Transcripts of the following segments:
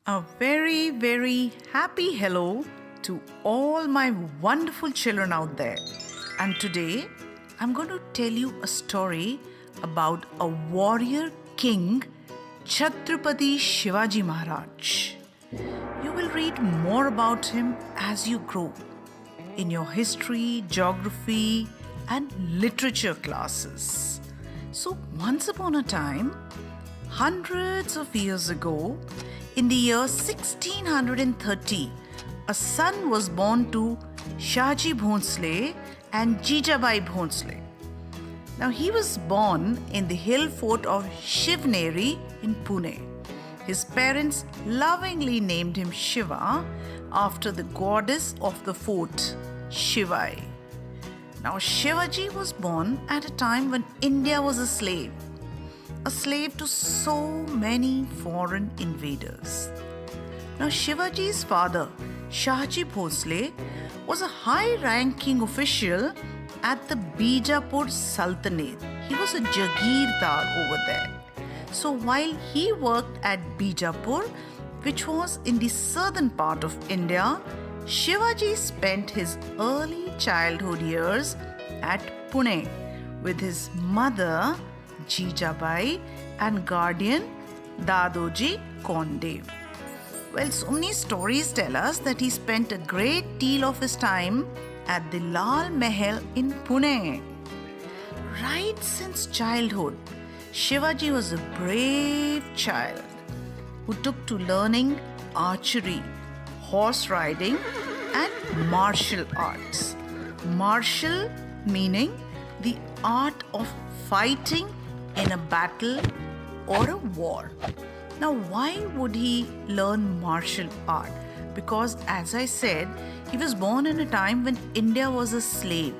A very, very happy hello to all my wonderful children out there. And today I'm going to tell you a story about a warrior king, Chatrapati Shivaji Maharaj. You will read more about him as you grow in your history, geography, and literature classes. So, once upon a time, hundreds of years ago, in the year 1630, a son was born to Shahaji Bhonsle and Jijabai Bhonsle. Now, he was born in the hill fort of Shivneri in Pune. His parents lovingly named him Shiva after the goddess of the fort, Shivai. Now, Shivaji was born at a time when India was a slave to so many foreign invaders. Now, Shivaji's father, Shahaji Bhonsle, was a high-ranking official at the Bijapur Sultanate. He was a Jagirdar over there. So while he worked at Bijapur, which was in the southern part of India, Shivaji spent his early childhood years at Pune with his mother, Jijabai, and guardian, Dadoji Kondev. Well, so many stories tell us that he spent a great deal of his time at the Lal Mahal in Pune. Right since childhood, Shivaji was a brave child who took to learning archery, horse riding, and martial arts. Martial meaning the art of fighting in a battle or a war. Now, why would he learn martial art? Because, as I said, he was born in a time when India was a slave.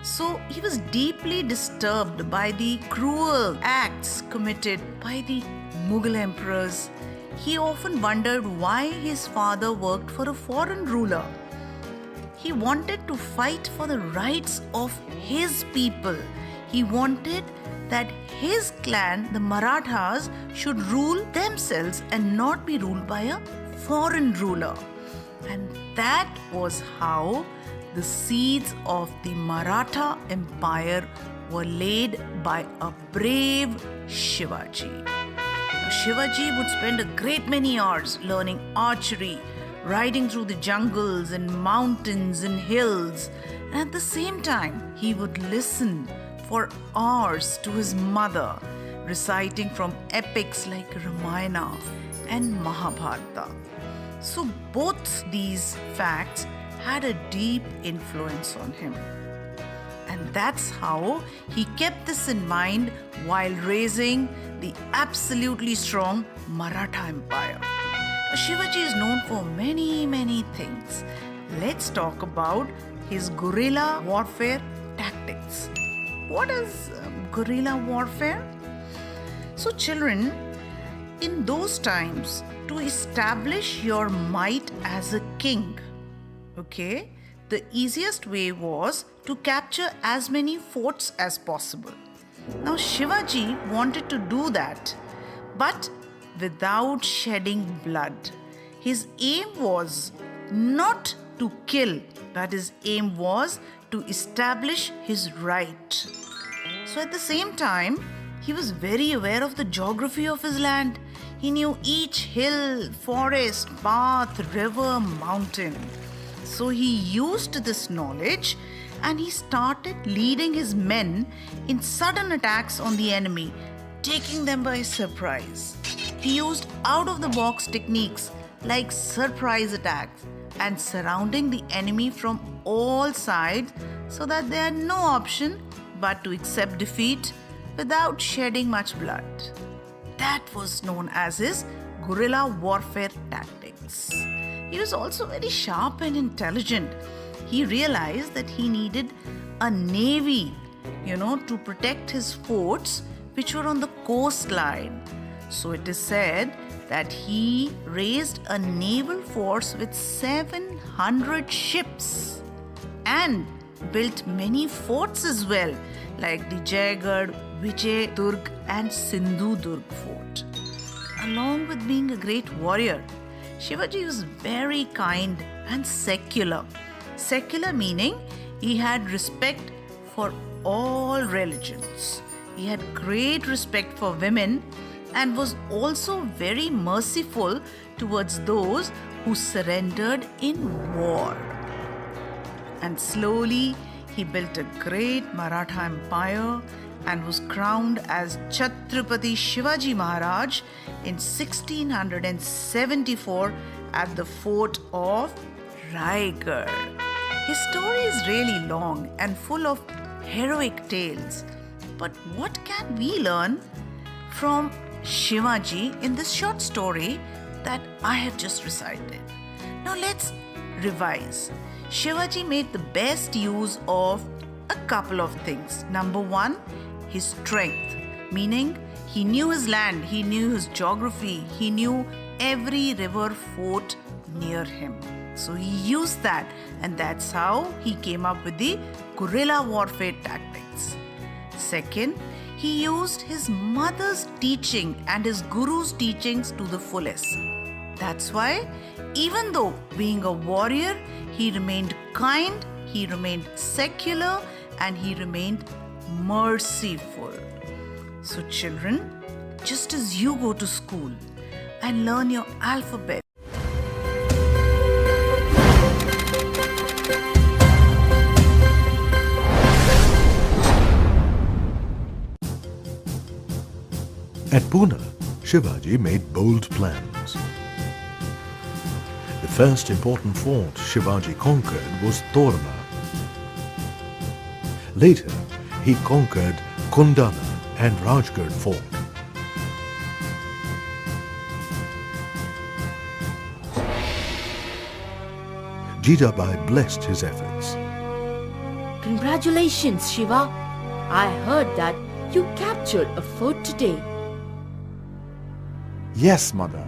So, he was deeply disturbed by the cruel acts committed by the Mughal emperors. He often wondered why his father worked for a foreign ruler. He wanted to fight for the rights of his people. He wanted that his clan, the Marathas, should rule themselves and not be ruled by a foreign ruler. And that was how the seeds of the Maratha Empire were laid by a brave Shivaji. Now, Shivaji would spend a great many hours learning archery, riding through the jungles and mountains and hills. And at the same time, he would listen for hours to his mother, reciting from epics like Ramayana and Mahabharata. So both these facts had a deep influence on him. And that's how he kept this in mind while raising the absolutely strong Maratha Empire. Shivaji is known for many things. Let's talk about his guerrilla warfare tactics. What is guerrilla warfare? So, children, in those times, to establish your might as a king, the easiest way was to capture as many forts as possible. Now, Shivaji wanted to do that, but without shedding blood. His aim was not to kill, but his aim was to establish his right. So at the same time, he was very aware of the geography of his land. He knew each hill, forest, path, river, mountain. So he used this knowledge and he started leading his men in sudden attacks on the enemy, taking them by surprise. He used out-of-the-box techniques like surprise attacks and surrounding the enemy from all sides so that they had no option but to accept defeat without shedding much blood. That was known as his guerrilla warfare tactics. He was also very sharp and intelligent. He realized that he needed a navy, to protect his forts which were on the coastline. So it is said that he raised a naval force with 700 ships and built many forts as well, like the Jaigarh, Vijay Durg and Sindhu Durg fort. along with being a great warrior, Shivaji was very kind and secular. Secular meaning he had respect for all religions. He had great respect for women and was also very merciful towards those who surrendered in war. And slowly he built a great Maratha empire and was crowned as Chatrapati Shivaji Maharaj in 1674 at the fort of Raigad. His story is really long and full of heroic tales. But what can we learn from Shivaji in this short story that I have just recited? Now let's revise. Shivaji made the best use of a couple of things. Number one, his strength, meaning he knew his land, he knew his geography, he knew every river fort near him. So he used that, and that's how he came up with the guerrilla warfare tactics. Second, he used his mother's teaching and his guru's teachings to the fullest. That's why, even though being a warrior, he remained kind, he remained secular, and he remained merciful. So children, just as you go to school and learn your alphabet, at Pune, Shivaji made bold plans. The first important fort Shivaji conquered was Torma. Later, he conquered Kundana and Rajgarh fort. Jitabai blessed his efforts. Congratulations, Shiva. I heard that you captured a fort today. Yes, Mother.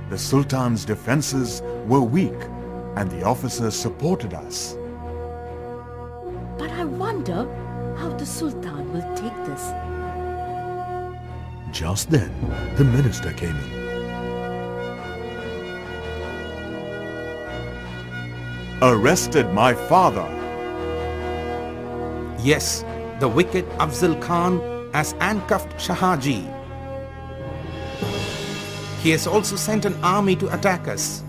The Sultan's defenses were weak and the officers supported us. But I wonder how the Sultan will take this. Just then, the minister came in. Arrested my father. Yes, the wicked Afzal Khan has handcuffed Shahaji. He has also sent an army to attack us.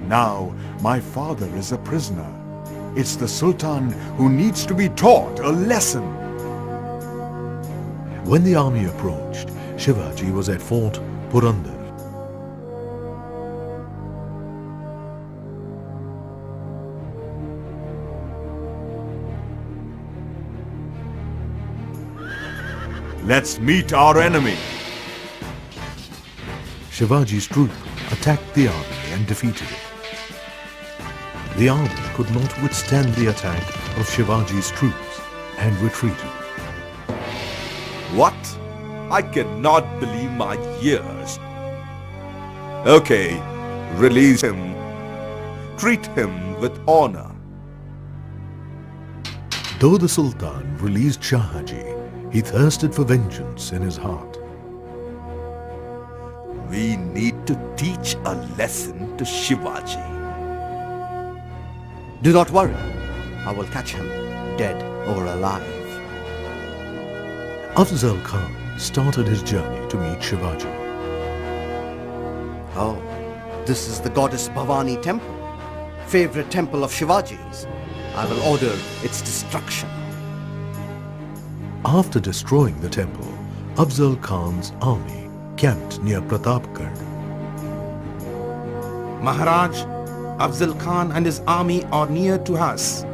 Now my father is a prisoner. It's the Sultan who needs to be taught a lesson. When the army approached, Shivaji was at Fort Purandar. Let's meet our enemy. Shivaji's troop attacked the army and defeated it. The army could not withstand the attack of Shivaji's troops and retreated. What? I cannot believe my ears. Okay, release him. Treat him with honor. Though the Sultan released Shahaji, he thirsted for vengeance in his heart. We need to teach a lesson to Shivaji. Do not worry. I will catch him, dead or alive. Afzal Khan started his journey to meet Shivaji. Oh, this is the goddess Bhavani temple, favorite temple of Shivaji's. I will order its destruction. After destroying the temple, Afzal Khan's army camped near Pratapgarh. Maharaj, Afzal Khan and his army are near to us.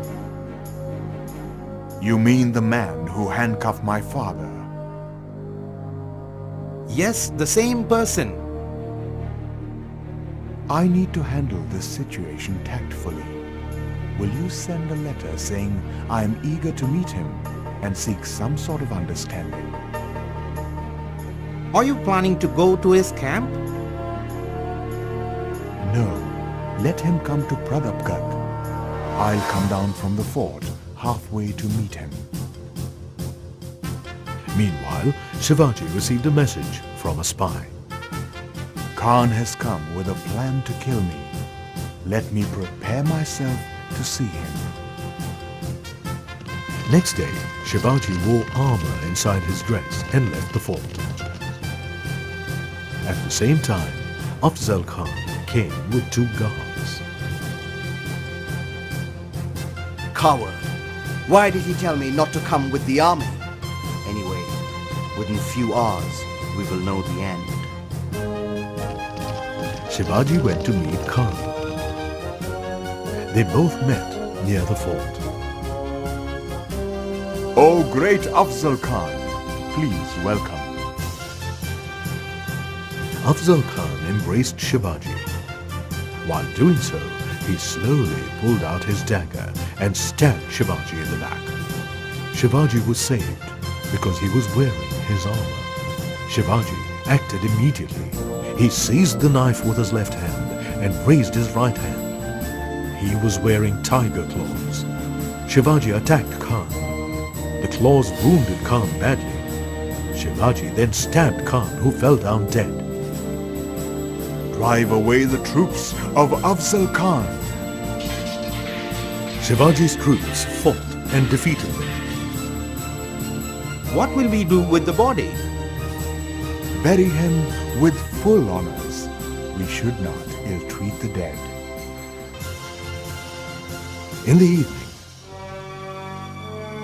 You mean the man who handcuffed my father? Yes, the same person. I need to handle this situation tactfully. Will you send a letter saying I am eager to meet him and seek some sort of understanding? Are you planning to go to his camp? No, let him come to Pratapgarh. I'll come down from the fort halfway to meet him. Meanwhile, Shivaji received a message from a spy. Khan has come with a plan to kill me. Let me prepare myself to see him. Next day, Shivaji wore armor inside his dress and left the fort. At the same time, Afzal Khan came with 2 guards. Coward! Why did he tell me not to come with the army? Anyway, within few hours, we will know the end. Shivaji went to meet Khan. They both met near the fort. O great Afzal Khan, please welcome. Afzal Khan embraced Shivaji. While doing so, he slowly pulled out his dagger and stabbed Shivaji in the back. Shivaji was saved because he was wearing his armor. Shivaji acted immediately. He seized the knife with his left hand and raised his right hand. He was wearing tiger claws. Shivaji attacked Khan. The claws wounded Khan badly. Shivaji then stabbed Khan, who fell down dead. Drive away the troops of Afzal Khan. Shivaji's troops fought and defeated them. What will we do with the body? Bury him with full honors. We should not ill-treat the dead. In the evening,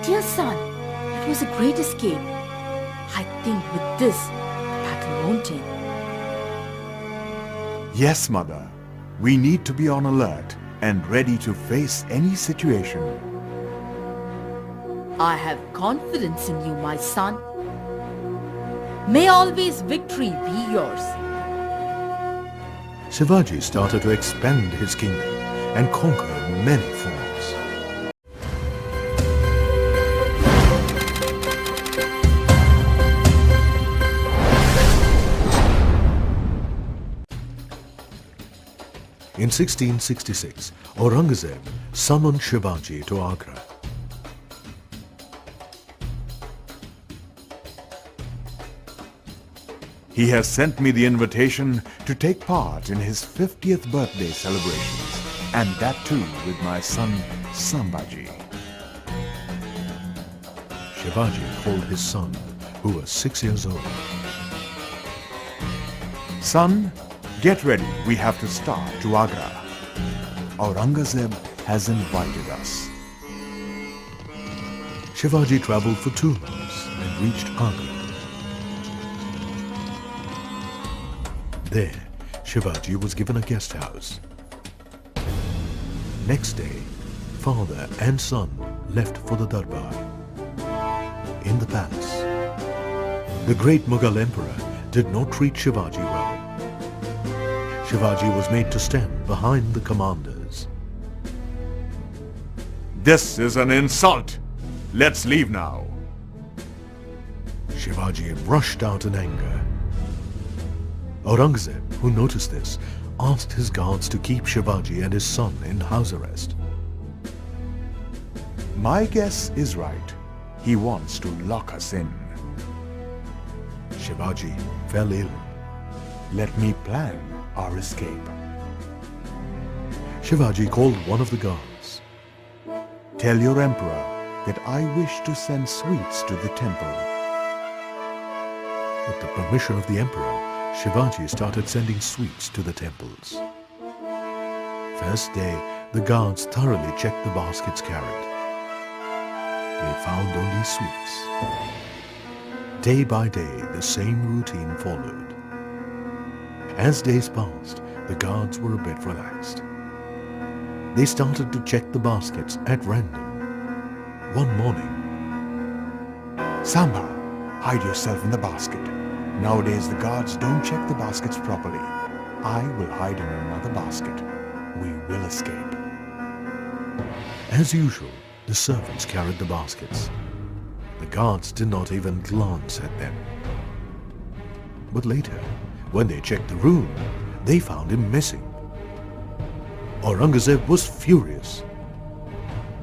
Dear son, it was a great escape. I think with this, the battle won't end. Yes, Mother. We need to be on alert and ready to face any situation. I have confidence in you, my son. May always victory be yours. Shivaji started to expand his kingdom and conquer many forts. In 1666, Aurangzeb summoned Shivaji to Agra. He has sent me the invitation to take part in his 50th birthday celebrations, and that too with my son Sambhaji. Shivaji called his son, who was 6 years old. Son, get ready, we have to start to Agra. Aurangzeb has invited us. Shivaji traveled for 2 months and reached Agra. There, Shivaji was given a guest house. Next day, father and son left for the Darbar. In the palace, the great Mughal emperor did not treat Shivaji well. Shivaji was made to stand behind the commanders. This is an insult. Let's leave now. Shivaji rushed out in anger. Aurangzeb, who noticed this, asked his guards to keep Shivaji and his son in house arrest. My guess is right. He wants to lock us in. Shivaji fell ill. Let me plan our escape. Shivaji called one of the guards. Tell your emperor that I wish to send sweets to the temple. With the permission of the emperor, Shivaji started sending sweets to the temples. First day, the guards thoroughly checked the baskets carried. They found only sweets. Day by day, the same routine followed. As days passed, the guards were a bit relaxed. They started to check the baskets at random. One morning, Sambha, hide yourself in the basket. Nowadays the guards don't check the baskets properly. I will hide in another basket. We will escape. as usual, the servants carried the baskets. The guards did not even glance at them. But later, when they checked the room, they found him missing. Aurangzeb was furious.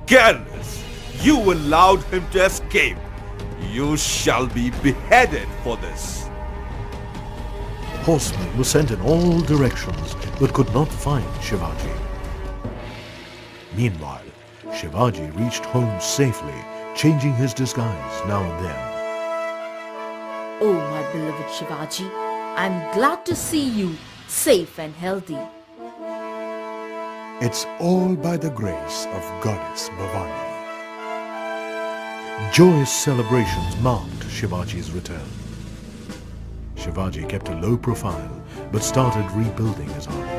Careless! You allowed him to escape. You shall be beheaded for this. Horsemen were sent in all directions but could not find Shivaji. Meanwhile, Shivaji reached home safely, changing his disguise now and then. Oh, my beloved Shivaji, I'm glad to see you safe and healthy. It's all by the grace of Goddess Bhavani. Joyous celebrations marked Shivaji's return. Shivaji kept a low profile but started rebuilding his army.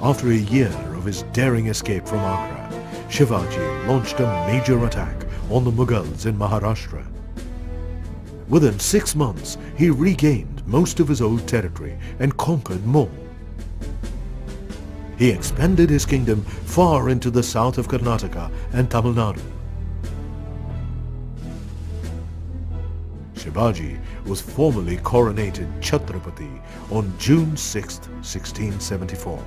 After a year of his daring escape from Agra, Shivaji launched a major attack on the Mughals in Maharashtra. Within 6 months, he regained most of his old territory and conquered more. He expanded his kingdom far into the south of Karnataka and Tamil Nadu. Shivaji was formally coronated Chatrapati on June 6, 1674.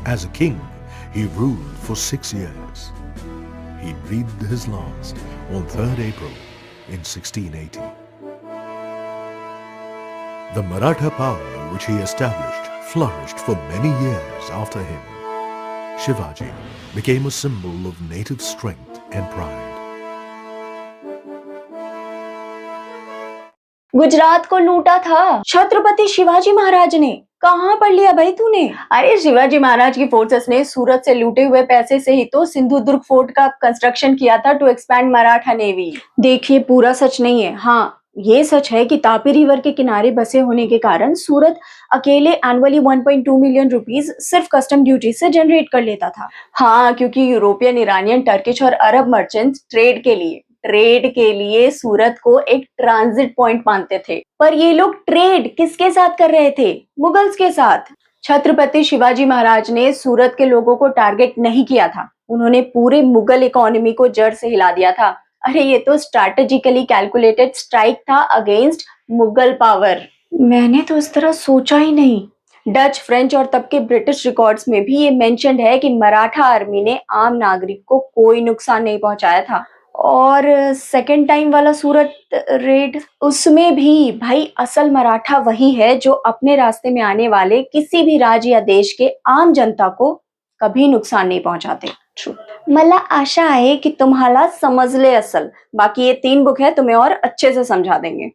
As a king, he ruled for 6 years. He breathed his last on 3rd April in 1680. The Maratha power which he established flourished for many years after him. Shivaji became a symbol of native strength and pride. Gujarat को लूटा था छत्रपति शिवाजी महाराज ने। कहाँ पढ़ लिया भाई तूने? अरे शिवाजी महाराज की फोर्सेस ने सूरत से लूटे हुए पैसे से ही तो सिंधुदुर्ग फोर्ट का कंस्ट्रक्शन किया था टू एक्सपैंड मराठा नेवी। देखिए पूरा सच नहीं है। हाँ, ये सच है कि तापी रिवर के किनारे बसे होने के कारण सूरत अकेले एनुअली 1.2 मिलियन रुपीस सिर्फ कस्टम ड्यूटी से जनरेट कर लेता था। हाँ, क्योंकि यूरोपियन, इरानियन, टर्किश और अरब मर्चेंट्स ट्रेड के लिए सूरत को एक ट्रांजिट पॉइंट मानते थे। पर ये लोग ट्रेड किसके साथ कर रहे थे? मुगल्स के साथ। छत्रपति शिवाजी महाराज ने सूरत के लोगों को टारगेट नहीं किया था। उन्होंने पूरे मुगल इकोनॉमी को जड़ से हिला दिया था। अरे ये तो स्ट्रैटेजिकली कैलकुलेटेड स्ट्राइक था अगेंस्ट मुगल पावर। मैंने तो इस तरह सोचा ही नहीं। डच, फ्रेंच और तब के ब्रिटिश रिकॉर्ड्स में भी ये मेंशन्ड है कि मराठा आर्मी ने आम नागरिक को कोई नुकसान नहीं पहुंचाया था। और सेकेंड टाइम वाला सूरत रेड, उसमें भी भाई असल मराठा वही है जो अपने रास्ते में आने वाले किसी भी राज्य या देश के आम जनता को कभी नुकसान नहीं पहुंचाते। मला आशा आहे की तुम्हाला समजले असल। बाकी ये 3 बुक है, तुम्हें और अच्छे से समझा देंगे।